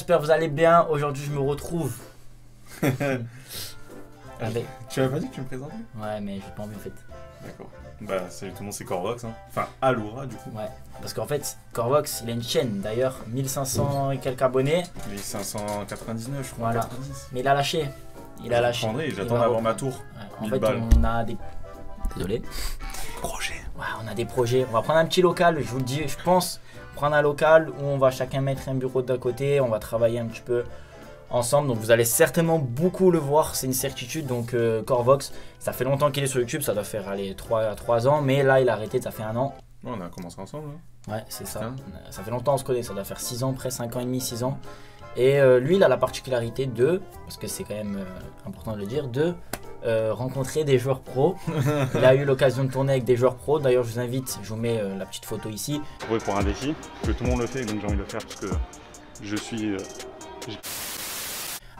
j'espère que vous allez bien. Aujourd'hui, je me retrouve. Avec... Tu m'as pas dit que tu me présentais? Ouais, mais j'ai pas envie en fait. D'accord. Bah, salut tout le monde, c'est Corvox. Hein. Enfin, Aloura du coup. Ouais, parce qu'en fait, Corvox, il a une chaîne d'ailleurs, 1500 et quelques abonnés. 1599, je crois. Voilà. 90. Mais il a lâché. Il a lâché. J'attends d'avoir ma tour. Ouais, en 1000 fait, balles. on a des. Désolé. Projet. Ouais, on a des projets. On va prendre un petit local, je vous le dis, je pense. Prendre un local où on va chacun mettre un bureau d'un côté. On va travailler un petit peu ensemble. Donc vous allez certainement beaucoup le voir, c'est une certitude. Donc Corvox, ça fait longtemps qu'il est sur YouTube. Ça doit faire allez, 3 ans. Mais là, il a arrêté, ça fait 1 an. Ouais, on a commencé ensemble. Hein. Ouais, c'est ça. Putain. Ça fait longtemps qu'on se connaît. Ça doit faire 6 ans, presque 5 ans et demi, 6 ans. Et lui, il a la particularité de, parce que c'est quand même important de le dire, de rencontrer des joueurs pros. Il a eu l'occasion de tourner avec des joueurs pros. D'ailleurs, je vous invite, je vous mets la petite photo ici. Ouais, pour un défi, que tout le monde le fait, donc j'ai envie de le faire parce que je suis.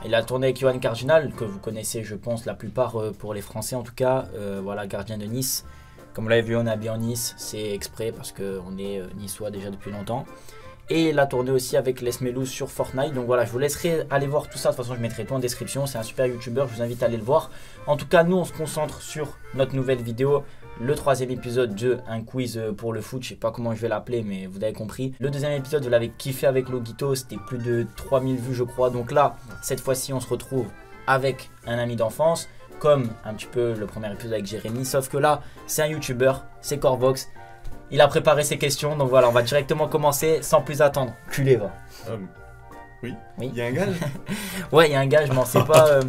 Il a tourné avec Johan Cardinal, que vous connaissez, je pense, la plupart pour les Français en tout cas. Voilà, gardien de Nice. Comme vous l'avez vu, on est habillé en Nice. C'est exprès parce qu'on est niçois déjà depuis longtemps. Et il a tourné aussi avec Les Melous sur Fortnite. Donc voilà, je vous laisserai aller voir tout ça. De toute façon, je mettrai tout en description. C'est un super youtubeur, je vous invite à aller le voir. En tout cas, nous, on se concentre sur notre nouvelle vidéo. Le 3e épisode de un quiz pour le foot. Je sais pas comment je vais l'appeler, mais vous avez compris. Le 2e épisode, vous l'avez kiffé avec Logito. C'était plus de 3000 vues, je crois. Donc là, cette fois-ci, on se retrouve avec un ami d'enfance. Comme un petit peu le premier épisode avec Jérémy. Sauf que là, c'est un youtubeur, c'est Corvox. Il a préparé ses questions, donc voilà, on va directement commencer sans plus attendre. Culé, va. Oui. Oui. Il y a un gage. Ouais, il y a un gage, mais c'est pas.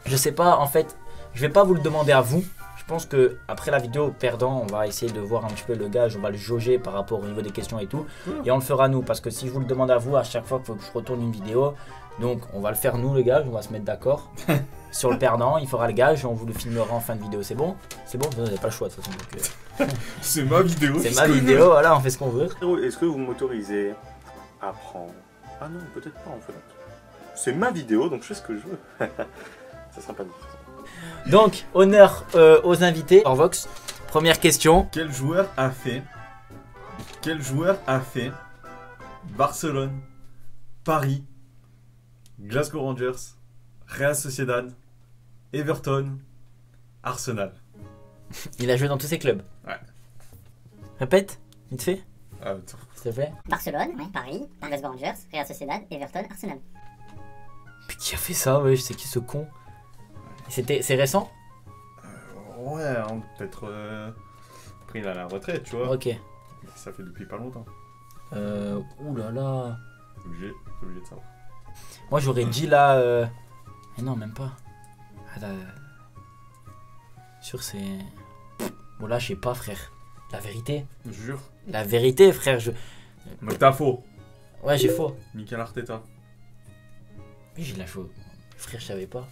Je sais pas, en fait, je vais pas vous le demander à vous. Je pense que après la vidéo perdant, on va essayer de voir un petit peu le gage, on va le jauger par rapport au niveau des questions et tout. Et on le fera nous, parce que si je vous le demande à vous, à chaque fois qu'il faut que je retourne une vidéo, donc on va le faire nous le gage, on va se mettre d'accord. Sur le perdant, il fera le gage, on vous le filmera en fin de vidéo, c'est bon? C'est bon, vous n'avez pas le choix de toute façon. C'est ma vidéo. C'est ma vidéo, voilà, on fait ce qu'on veut. Est-ce que vous m'autorisez à prendre. Ah non, peut-être pas en fait. C'est ma vidéo, donc je fais ce que je veux. Ça sera pas difficile. Donc, honneur aux invités. Corvox, première question. Quel joueur a fait Barcelone, Paris, Glasgow Rangers, Real Sociedad, Everton, Arsenal? Il a joué dans tous ces clubs. Ouais. Répète, vite fait, Ah, attends. s'il te plaît. Barcelone, Paris, Glasgow Rangers, Real Sociedad, Everton, Arsenal. Mais qui a fait ça, ouais, c'est qui ce con? C'est récent? Ouais, hein, peut-être. Après, il a la retraite, tu vois. Ok. Ça fait depuis pas longtemps. Ouh là là. T'es obligé de savoir. Moi j'aurais dit là. Mais non, même pas. Ah, là... Sûr, c'est. Bon, là, je sais pas, frère. La vérité. Je jure. La vérité, frère. Donc t'as faux. Ouais, j'ai faux. Mikel Arteta. Oui, j'ai la faux. Frère, je savais pas.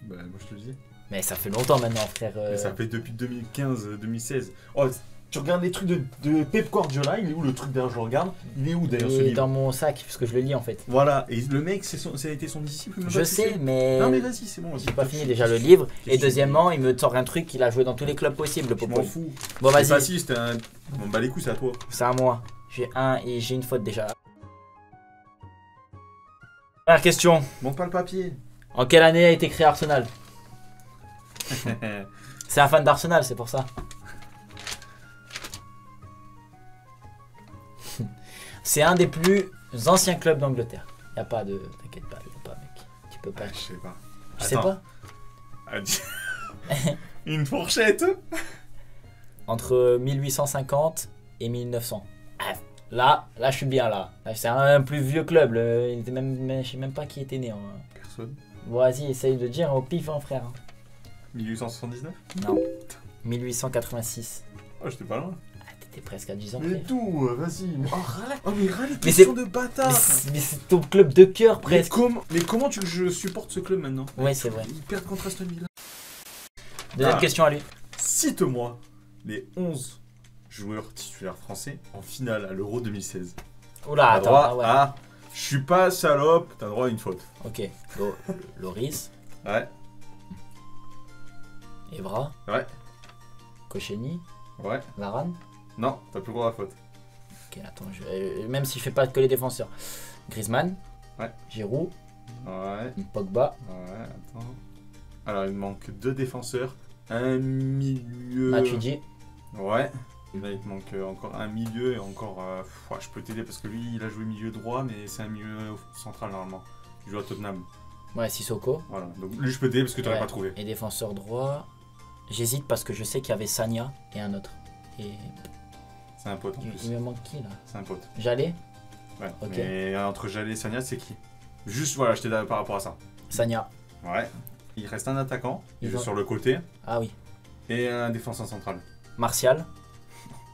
Bah, moi je te le dis. Mais ça fait longtemps maintenant, frère. Mais ça fait depuis 2015-2016. Oh, tu regardes les trucs de Pep Guardiola, il est où le truc d'ailleurs? Je le regarde. Il est où d'ailleurs ce Il est livre? dans mon sac, parce que je le lis en fait. Voilà, et le mec, ça a été son disciple. même Je pas, tu sais, mais. Non mais vas-y, c'est bon. J'ai pas fini déjà le livre. Je Et suis- deuxièmement, il me sort un truc qu'il a joué dans tous les clubs possibles, le Je Popo. m'en fous. Bon, C'est pas vas-y, si, c'était un. Bon, bah les coups, c'est à toi. c'est à moi. J'ai un et j'ai une faute déjà. Première question. Monte pas le papier. En quelle année a été créé Arsenal? C'est un fan d'Arsenal, c'est pour ça. C'est un des plus anciens clubs d'Angleterre. Y a pas de. T'inquiète pas, y a pas, mec. Tu peux pas. Je sais pas. Tu sais Attends. pas? Ah, une fourchette. Entre 1850 et 1900. Ah, là, je suis bien là. C'est un plus vieux club. Il était même, je sais même pas qui était né. Hein. Personne. Bon, vas-y, essaye de dire au pif, hein, frère. 1879. Non. 1886. Oh, j'étais pas loin. Ah, t'étais presque à 10 ans Mais près. d'où vas-y. Oh, râle. Oh, mais râle, Mais question de bâtard. Mais c'est ton club de cœur Mais presque. comment tu veux que je supporte ce club maintenant? Ouais, c'est vrai. Ils perdent contre Aston Villa. Deuxième Ah. question à lui. Cite-moi les 11 joueurs titulaires français en finale à l'Euro 2016. Oula, T'as attends. droit Ah ouais. à... Je suis pas salope, t'as droit à une faute. Ok. Loris, Ouais, Evra, ouais, Koscielny, ouais. Varane. Non, t'as plus le droit à la faute. Ok, attends. Même si je fais pas que les défenseurs. Griezmann, Ouais. Giroud. Ouais. Pogba. Ouais, attends. Alors, il me manque 2 défenseurs. Un milieu. Matuidi. Ouais. Là, il te manque encore un milieu et encore. Ouais, je peux t'aider parce que lui, il a joué milieu droit, mais c'est un milieu central normalement. Il joue à Tottenham. Ouais, Sissoko. Voilà. Donc, lui, je peux t'aider parce que tu n'aurais Ouais. pas trouvé. Et défenseur droit. J'hésite parce que je sais qu'il y avait Sagna et un autre. Et C'est un pote en il plus. me manque qui là? C'est un pote. Jallet. Ouais. Ok. Mais entre Jallet et Sagna, c'est qui? Juste, voilà, je t'aide par rapport à ça. Sagna. Ouais. Il reste un attaquant, il Ils joue ont- sur le côté, Ah oui. et un défenseur central. Martial.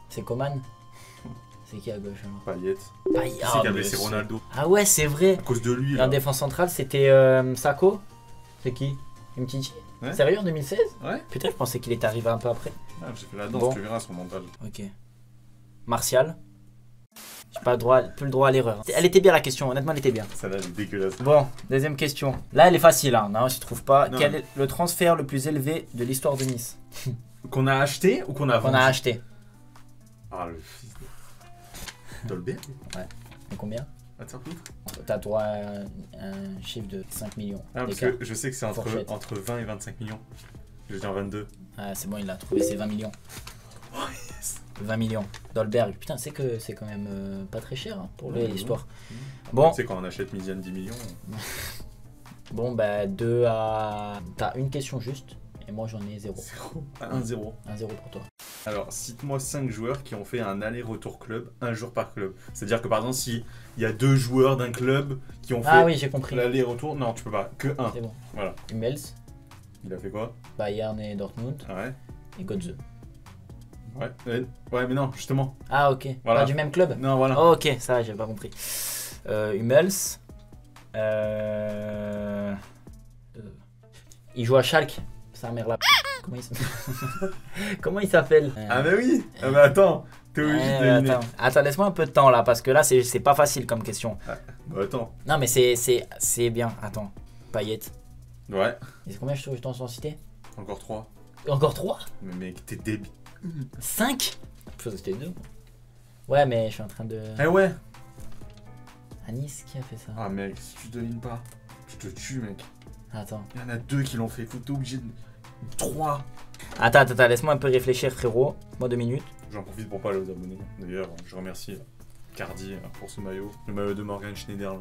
C'est Coman. C'est qui à gauche alors? Payet. Payet. Qui c'est qui a blessé Ronaldo? Ah ouais, c'est vrai. À cause de lui, Et là. en défense centrale, c'était Sako. C'est qui? Umtiti. Ouais. Sérieux en 2016? Ouais. Putain, je pensais qu'il était arrivé un peu après. Ah, j'ai fait la danse, Bon. tu verras son montage. Ok. Martial. J'ai pas le droit, plus le droit à l'erreur. Elle était bien la question, honnêtement, elle était bien. Celle-là, elle est dégueulasse. Bon, deuxième question. Là, elle est facile, hein. Non, je trouve pas. Non. Quel est le transfert le plus élevé de l'histoire de Nice? Qu'on a acheté ou qu'on a Qu'on vendu? a acheté. Ah, le fils de... Dolberg? Et combien? Attends, T'as droit à un chiffre de 5 millions. ah, parce d'écart. que je sais que c'est entre Fourchette. 20 et 25 millions. Je vais dire 22. Ah, c'est bon, il l'a trouvé, c'est 20 millions. 20 millions. Dolberg, putain, c'est que c'est quand même pas très cher hein, pour Ouais, l'histoire. ouais. Bon, Tu sais, quand on achète Midiane 10 millions. bon, bah 2 à. T'as une question juste, et moi j'en ai 0. 0. 1-0. 1-0 pour toi. Alors, cite-moi 5 joueurs qui ont fait un aller-retour club, un jour par club. C'est-à-dire que par exemple, s'il y a 2 joueurs d'un club qui ont fait Ah oui, j'ai compris. l'aller-retour, non, tu peux pas, que 1. C'est bon. Voilà. Hummels, Il a fait quoi? Bayern et Dortmund, Ouais. et Götze. Ouais. Ouais, mais non, justement. Ah ok, Voilà. pas du même club? Non, voilà. Oh, ok, ça j'ai pas compris. Hummels. Il joue à Schalke. Sa mère là. Comment il s'appelle? Comment il s'appelle? Ah, mais oui! Ah, mais attends, t'es obligé de deviner. Attends, laisse-moi un peu de temps là parce que là c'est pas facile comme question. Bah, attends. Non mais c'est bien. Attends. Payet. Ouais. Et combien je t'en suis cité? Encore 3. Encore 3? Mais mec, t'es débile. 5? Je pensais que c'était 2. Ouais mais je suis en train de. Eh ouais! À Nice qui a fait ça? Ah, mec, si tu devines pas, je te tue, mec. Attends. Il y en a 2 qui l'ont fait. Faut que t'es obligé de. 3! Attends, laisse-moi un peu réfléchir frérot. Moi 2 minutes. J'en profite pour parler aux abonnés. D'ailleurs, je remercie Cardi pour ce maillot. Le maillot de Morgan Schneiderlin.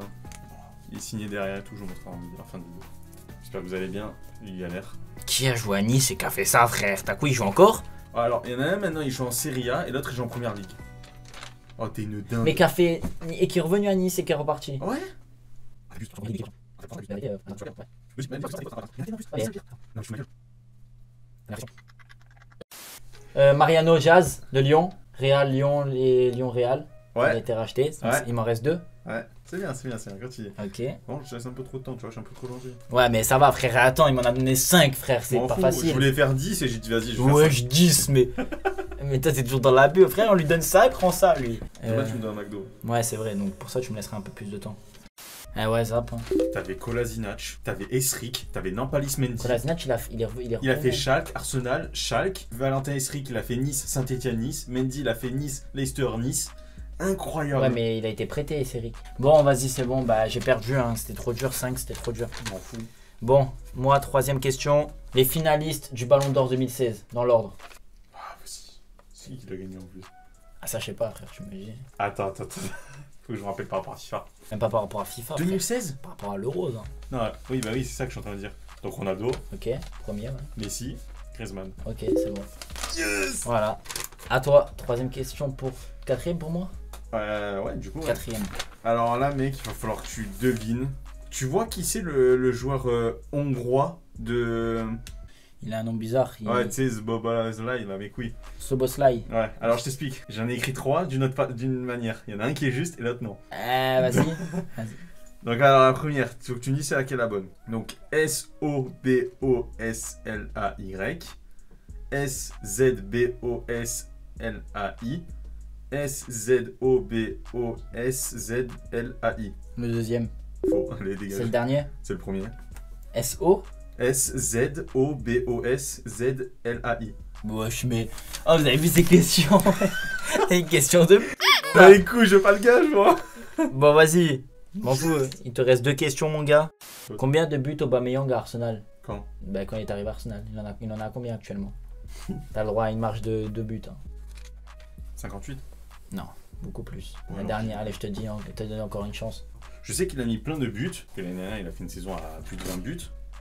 Il est signé derrière et tout, je vous montrerai en fin de vidéo. J'espère que vous allez bien. Il galère. Qui a joué à Nice et qui a fait ça frère? T'as quoi il joue encore? Ah, alors, il y en a un maintenant, il joue en Serie A et l'autre, il joue en Première Ligue. Oh, t'es une dingue. Mais qui a fait. Et qui est revenu à Nice et qui est reparti. Ouais? Mariano Jazz de Lyon. Real Lyon et Lyon Real. Il a Ouais, été racheté. Ouais. Il m'en reste 2. ouais. C'est bien, continue. Ok. Bon, je te laisse un peu trop de temps, tu vois, je suis un peu trop longé. Ouais, mais ça va, frère. Attends, il m'en a donné 5, frère. C'est M'en pas fous, facile. Je voulais faire 10 et j'ai dit, vas-y, je vais Ouais, faire je 10, mais. Mais toi, t'es toujours dans la bulle, frère. On lui donne ça, il prend ça, lui. ça. Là, tu me donnes un McDo. Ouais, c'est vrai. Donc pour ça, tu me laisseras un peu plus de temps. Ah ouais, zap. Hein. T'avais Kolasinac, t'avais Esric, t'avais Nampalis Mendy. Kolasinac, il est Il a revenu. fait Schalke, Arsenal, Schalke. Valentin Esric, il a fait Nice, Saint-Etienne, Nice. Mendy, il a fait Nice, Leicester, Nice. Incroyable. Ouais, mais il a été prêté, c'est Rick. Bon, vas-y, c'est bon. Bah, j'ai perdu. Hein. C'était trop dur. 5, c'était trop dur. Je m'en fous. Bon, moi, troisième question. Les finalistes du Ballon d'Or 2016, dans l'ordre. Ah, vas-y. C'est qui l'a gagné en plus? Ah, ça, je sais pas, frère. Tu me dis. Attends. Faut que je me rappelle par rapport à FIFA. Même pas par rapport à FIFA. frère. 2016? Par rapport à l'Euro, hein. Non, oui, bah oui, c'est ça que je suis en train de dire. Donc Ronaldo, Ok, premier, ouais. Messi, Griezmann. Ok, c'est bon. Voilà. À toi, troisième question pour. Quatrième pour moi? Ouais, du coup. Ouais. Quatrième. Alors là, mec, il va falloir que tu devines. Tu vois qui c'est le joueur hongrois de. Il a un nom bizarre. Ouais, tu sais, Zbobazlai, là, mec, oui. Soboslai. Ouais, alors je t'explique. J'en ai écrit 3 d'une manière. Il y en a un qui est juste et l'autre non. Vas-y. Vas-y. Donc, alors la première, il faut que tu me dises c'est laquelle la bonne. Donc, Soboslai. Szboslai. Szboszlai. Le deuxième. Faux, allez, C'est le dégage. dernier. C'est le premier. SO. Szboszlai. Wesh, mais. Oh, vous avez vu ces questions? Une question de. Bah, écoute, je veux pas le gage, moi. Bon, vas-y. M'en fous, il te reste 2 questions, mon gars. Combien de buts Aubameyang à Arsenal? Quand? Bah, quand il est arrivé à Arsenal. Il en a combien actuellement? T'as le droit à une marge de 2 buts. Hein. 58. Non, beaucoup plus. Ouais, La non, dernière, allez, je te donne encore une chance. Je sais qu'il a mis plein de buts, que l'année dernière, il a fait une saison à plus de 20 buts.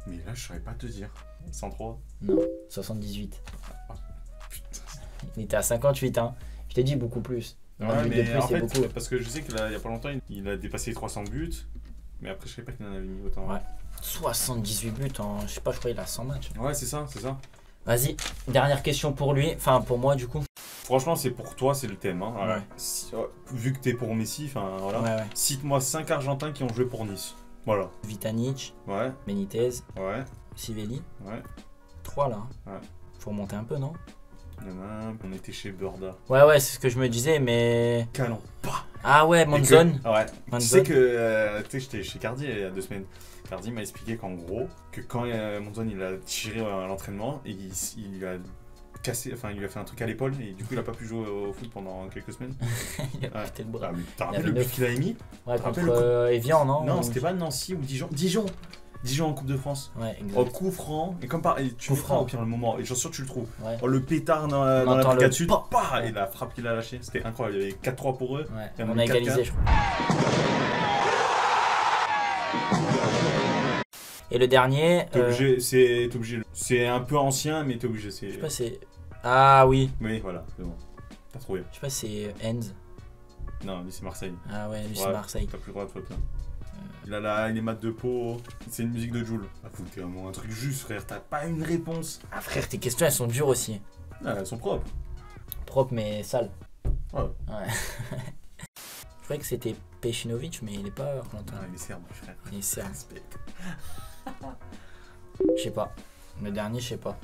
Mais là, je saurais pas te dire. 103. Non, 78. Putain. Il était à 58, hein. Je t'ai dit beaucoup plus. Un but de plus, en c'est fait, beaucoup. parce que je sais qu'il y a pas longtemps, il a dépassé les 300 buts. Mais après, je savais pas qu'il en avait mis autant. Ouais. 78 buts en, je sais pas, je crois qu'il a 100 matchs. Ouais, c'est ça, c'est ça. Vas-y, dernière question pour lui, enfin pour moi du coup. Franchement, c'est pour toi, c'est le thème. Hein. Ouais. Vu que t'es pour Messi, enfin voilà. Ouais. Cite-moi 5 Argentins qui ont joué pour Nice. Voilà. Vitanic, Ouais, Benitez, ouais, Sivelli. ouais. 3 là. Ouais. Faut remonter un peu, non? Il y en a un, on était chez Burda. Ouais, c'est ce que je me disais, mais. Canon. Ah ouais, Monzon. Ouais. Monzon. Tu sais que j'étais chez Cardi il y a 2 semaines. Cardi m'a expliqué qu'en gros, que quand Monzon il a tiré à l'entraînement et il a cassé, enfin il lui a fait un truc à l'épaule et du coup il a pas pu jouer au foot pendant quelques semaines. Il a pété le bras. Ah, mais t'as Il rappelé avait le but 9. qu'il a émis? Ouais, rappelles contre le Evian, non? Non, c'était pas Nancy ou Dijon. Dijon en Coupe de France. Ouais, Au exact. coup franc, et comme par, et tu Coup le prends franc. au pire le moment, et j'en suis sûr que tu le trouves. Ouais. Oh, le pétard dans On la entend le brigade sud, pa. pa, et la frappe qu'il a lâchée, c'était incroyable. Il y avait 4-3 pour eux. Ouais, Il y en on a a eu égalisé, 4-4. je crois. Et le dernier. T'es obligé, t'es obligé. C'est un peu ancien, mais t'es obligé. Je sais pas, c'est. Ah oui. Oui, voilà, c'est bon. T'as trouvé. Je sais pas, c'est Enz. Non, lui c'est Marseille. Ah ouais, lui c'est Ouais, Marseille. T'as plus le droit de faute là. Il a les maths de peau. C'est une musique de Jul. Ah, faut que t'aies vraiment un truc juste, frère. T'as pas une réponse. Ah frère, tes questions elles sont dures aussi. Ah, elles sont propres. Propre mais sale. Ouais. Ouais. Je croyais que c'était Pejinovic, mais il est pas argentin. Ah, il est serbe, frère. Il est serbe. Respect. Je sais pas. Le dernier, je sais pas.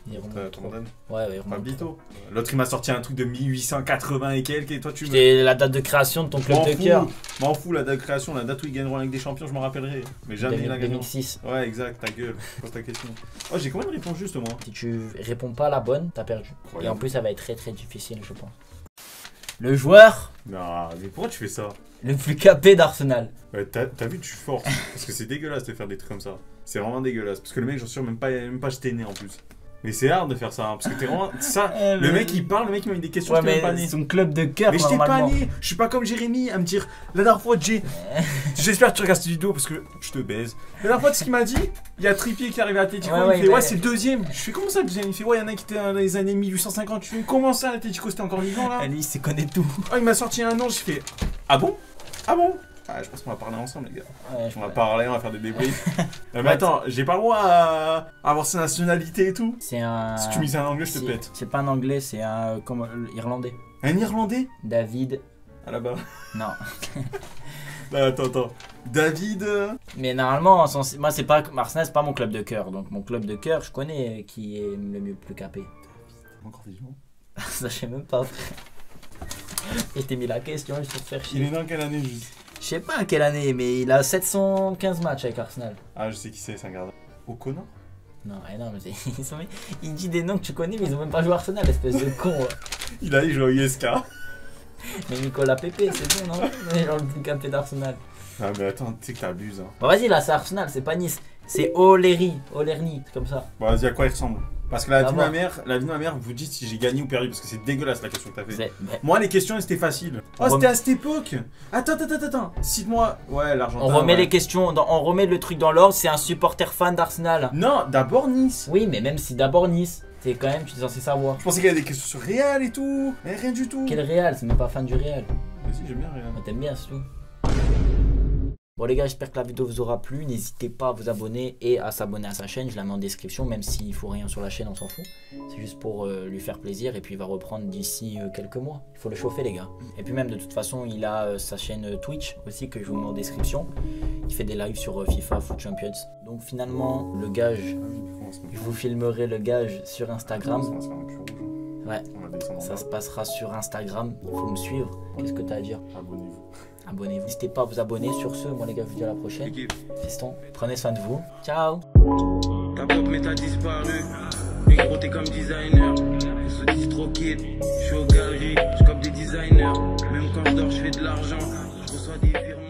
Il remonte trop. Condamne. Ouais, il remonte trop. Pablito. L'autre il m'a sorti un truc de 1880 et quelques, et toi tu me. C'était la date de création de ton club de cœur. M'en fous, la date de création, la date où ils gagneront avec des champions, je m'en rappellerai. Mais jamais il a gagné. 2006. Ouais, exact, ta gueule. Pose ta question. Oh, j'ai combien de réponses juste moi? Si tu réponds pas à la bonne, t'as perdu. Incroyable. Et en plus, ça va être très très difficile, je pense. Le joueur Non, mais pourquoi tu fais ça? le plus capé d'Arsenal. Ouais, t'as vu, tu forces. Parce que c'est dégueulasse de faire des trucs comme ça. C'est vraiment dégueulasse. Parce que le mec, j'en suis sûr, même pas jeté né en plus. Mais c'est hard de faire ça, hein, parce que t'es vraiment. Ça, le mec il parle, le mec il m'a mis des questions, Ouais, j'étais même pas né. mais son club de cœur, Mais j'étais pas normalement. né, je suis pas comme Jérémy à me dire la dernière fois j'espère que tu regardes cette vidéo parce que je te baise. La dernière fois ce qu'il m'a dit, il y a Trippier qui est arrivé à Atletico, Ouais, il fait ouais, ouais c'est le deuxième. Je fais comment ça le deuxième? Il fait ouais il y en a qui étaient dans les années 1850, je fais comment ça Atletico c'était encore vivant là? Lui, il se connaît tout. Oh il m'a sorti un nom, j'ai fait ah bon? Ah bon? Ah, je pense qu'on va parler ensemble, les gars. Ouais, On va parler, on va faire des débriefs. Mais attends, j'ai pas le droit à avoir sa nationalité et tout. C'est un. Si tu me dis un anglais, je te c'est- pète. C'est pas un anglais, c'est un. Comment. Irlandais. Un Irlandais? David. Ah là-bas. Non. Attends. David. Mais normalement, moi, c'est pas. Arsenal, c'est pas mon club de cœur. Donc, mon club de cœur, je connais qui est le mieux plus capé. Encore vivant. Ça, je sais même pas. Et t'ai mis la question, je vais te faire Il est chier. dans quelle année juste? Je sais pas à quelle année, mais il a 715 matchs avec Arsenal. Ah, je sais qui c'est un gardien. O'Connor? Non, mais il dit des noms que tu connais, mais ils ont même pas joué à Arsenal, espèce de con. Ouais. Il a joué au ISK. Mais Nicolas Pepe, c'est bon, non? Genre le plus capé d'Arsenal. Ah, mais attends, tu sais que t'abuses. Hein. Bon, vas-y, là, c'est Arsenal, c'est pas Nice. C'est Olerny, c'est comme ça. Bon, vas-y, à quoi il ressemble? Parce que la vie de D'abord. ma mère, vous dites si j'ai gagné ou perdu, parce que c'est dégueulasse la question que t'as fait. Mais Moi, les questions, c'était facile. Oh, On c'était à cette époque. Attends. Cite-moi. Ouais, l'Argentin. on remet ouais. les questions, on remet le truc dans l'ordre, c'est un supporter fan d'Arsenal. Non, d'abord Nice. Oui, mais même si d'abord Nice, c'est quand même, tu es censé savoir. Je pensais qu'il y avait des questions sur Real et tout. Mais rien du tout. Quel Real? C'est même pas fan du Real. Vas-y, j'aime bien Real. Moi, t'aimes bien, c'est tout. Bon les gars, j'espère que la vidéo vous aura plu. N'hésitez pas à vous abonner et à s'abonner à sa chaîne. Je la mets en description, même s'il faut rien sur la chaîne, on s'en fout. C'est juste pour lui faire plaisir et puis il va reprendre d'ici quelques mois. Il faut le chauffer les gars. Et puis même de toute façon, il a sa chaîne Twitch aussi que je vous mets en description. Il fait des lives sur FIFA Foot Champions. Donc finalement, le gage, je vous filmerai le gage sur Instagram. On va se faire un cul rouge. Hein. Ouais, On va descendre en ça bas. se passera sur Instagram. Il faut me suivre. Qu'est-ce que t'as à dire? Abonnez-vous. Abonnez-vous. N'hésitez pas à vous abonner. Sur ce, moi les gars, je vous dis à la prochaine. Fiston, prenez soin de vous. Ciao. Ta pop mais t'as disparu. Mais gros t'es comme designer. On se dit trop kid. Je suis aux galeries, je cope des designers. Même quand je dors je fais de l'argent. Je reçois des virements.